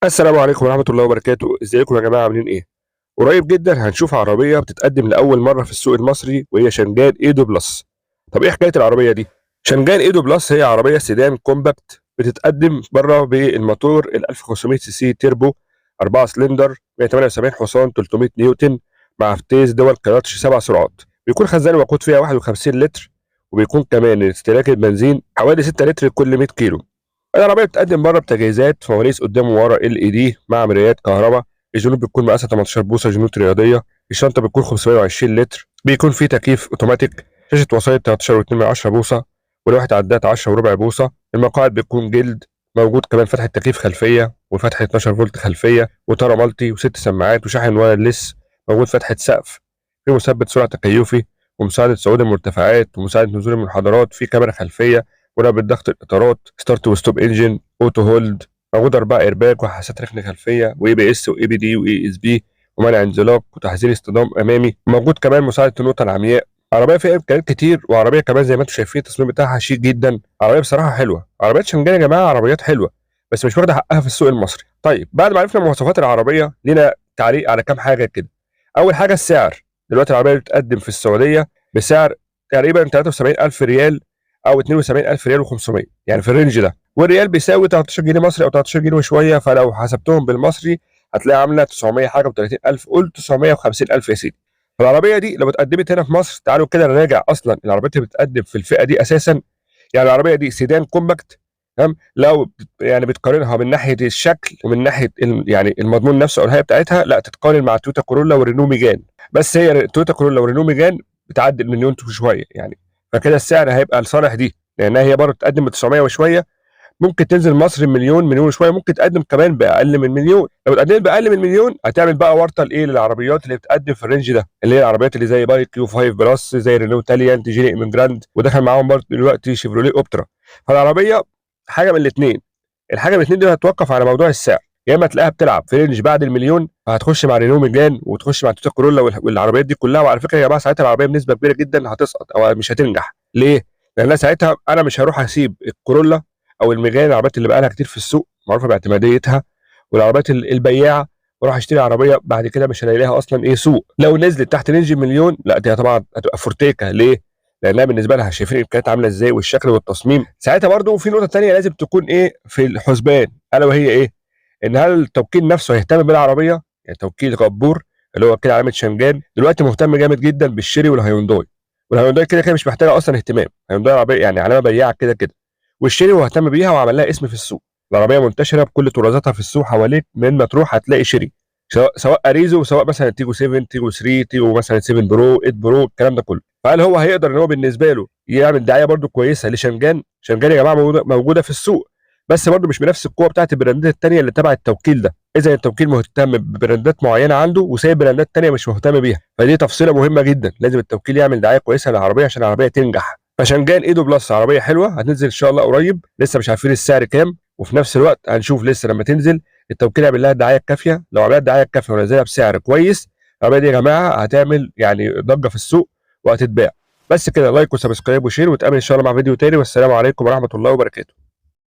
السلام عليكم ورحمة الله وبركاته، ازيكم يا جماعة عاملين ايه؟ قريب جدا هنشوف عربية بتتقدم لأول مرة في السوق المصري وهي شنجان ايدو بلس. طب ايه حكاية العربية دي؟ شنجان ايدو بلس هي عربية سيدان كومباكت بتتقدم بره بالموتور ال 1500 سي سي تيربو 4 سلندر 178 حصان 300 نيوتن مع فتيس دول كلاتش 7 سرعات. بيكون خزان الوقود فيها 51 لتر، وبيكون كمان استهلاك البنزين حوالي 6 لتر كل 100 كيلو. العربية بتقدم بره بتجهيزات فوانيس قدام وورا LED مع مرايات كهرباء. الجنوب بتكون مقاسها 18 بوصة جنوط رياضية. الشنطة بتكون 520 لتر. بيكون فيه تكييف اوتوماتيك. شاشة وسائط 13.2 بوصة ولوحة عداد 10 وربع بوصة. المقاعد بتكون جلد. موجود كمان فتحة تكييف خلفية وفتحة 12 فولت خلفية وطارة مالتي وست سماعات وشاحن وايرلس. موجود فتحة سقف. في مثبت سرعة تكيفي ومساعدة صعود المرتفعات ومساعدة نزول المنحدرات. في كاميرا خلفية مراقبة ضغط الإطارات، ستارت وستوب انجن، اوتو هولد. موجود 4 ايرباك وحاسات ركن خلفيه ABS وABD وASB ومنع انزلاق وتحذير اصطدام امامي. موجود كمان مساعده النقطه العمياء. عربيه فيها امكانيات كتير، وعربيه كمان زي ما انتم شايفين التصميم بتاعها شيك جدا. عربيه بصراحه حلوه. عربيات شنجان يا جماعه عربيات حلوه بس مش واخده حقها في السوق المصري. طيب بعد ما عرفنا مواصفات العربيه لينا تعليق على كام حاجه كده. اول حاجه السعر. دلوقتي العربيه بتقدم في السعوديه بسعر تقريبا 73,000 ريال او 72,000 ريال و500، يعني في الرينج ده. والريال بيساوي 13 جنيه مصري او 13 جنيه وشويه، فلو حسبتهم بالمصري هتلاقي عامله 900 حاجه و30,000، قول 950,000 يا سيدي. فالعربيه دي لو اتقدمت هنا في مصر، تعالوا كده نراجع اصلا العربيات اللي بتقدم في الفئه دي اساسا. يعني العربيه دي سيدان كومباكت، تمام. لو يعني بتقارنها من ناحيه الشكل ومن ناحيه يعني المضمون نفسه او الهيئه بتاعتها، لا تتقارن مع تويوتا كورولا ورينو ميجان. بس هي تويوتا كورولا ورينو ميجان بتعدي المليون شويه يعني، فكده السعر هيبقى لصالح دي، لانها هي برضه بتقدم ب 900 وشويه. ممكن تنزل مصر مليون، مليون وشويه. ممكن تقدم كمان باقل من مليون. لو اتقدمت باقل من مليون هتعمل بقى ورطه لايه للعربيات اللي بتقدم في الرينج ده، اللي هي العربيات اللي زي باي كيو 5 بلس، زي رينو تاليانت، جيلي ايمنجراند، ودخل معاهم برضه دلوقتي شيفروليه اوبترا. فالعربيه حاجه من الاثنين. الحاجه من الاثنين دي هتوقف على موضوع السعر. يا اما تلاقيها بتلعب في رينج بعد المليون، فهتخش مع رينو ميجان وتخش مع تويوتا كورولا والعربيات دي كلها. وعلى فكره يا جماعه ساعتها العربيه بنسبه كبيره جدا هتسقط او مش هتنجح. ليه؟ لان ساعتها انا مش هروح اسيب الكورولا او الميجان، العربيات اللي بقى لها كتير في السوق معروفه باعتماديتها والعربيات البياعه، واروح اشتري عربيه بعد كده مش هلاقي لها اصلا ايه سوق. لو نزلت تحت رينج المليون، لا دي طبعا هتبقى فورتيكا. ليه؟ لانها بالنسبه لها شايفين الامكانيات عامله ازاي والشكل والتصميم. ساعتها برضو في نقطه ثانيه لازم تكون ايه في الحسبان، الا وهي ايه؟ ان هل التوكيل نفسه هيهتم بالعربيه؟ يعني توكيل غبور اللي هو كده علامه شنجان دلوقتي مهتم جامد جدا بالشيري والهيونداي. والهيونداي كده كده مش محتاجه اصلا اهتمام. هيونداي عربيه يعني علامه بياعه كده كده. والشيري هو اهتم بيها وعمل لها اسم في السوق. العربيه منتشره بكل طرازاتها في السوق حواليك، من ما تروح هتلاقي شيري، سواء اريزو سواء مثلا تيجو 7 تيجو 3 تيجو مثلا 7 برو 8 برو الكلام ده كله. فهل هو هيقدر ان هو بالنسبه له يعمل دعايه برده كويسه لشنجان؟ شنجان يا جماعه موجوده في السوق، بس برده مش بنفس القوه بتاعت البراندات الثانيه اللي تبع التوكيل ده. اذا التوكيل مهتم ببراندات معينه عنده وسايب براندات ثانيه مش مهتم بيها، فدي تفصيله مهمه جدا. لازم التوكيل يعمل دعايه كويسه للعربيه عشان العربيه تنجح. فشنجان ايدو بلس عربيه حلوه هتنزل ان شاء الله قريب، لسه مش عارفين السعر كام، وفي نفس الوقت هنشوف لسه لما تنزل التوكيل يعمل لها الدعايه الكافيه. لو عملها الدعايه الكافيه ونزلها بسعر كويس، العربيه دي يا جماعه هتعمل يعني ضجه في السوق وهتتباع. بس كده، لايك وسبسكرايب وشير، وتقابل ان شاء الله مع فيديو تاني، والسلام عليكم ورحمه الله وبركاته.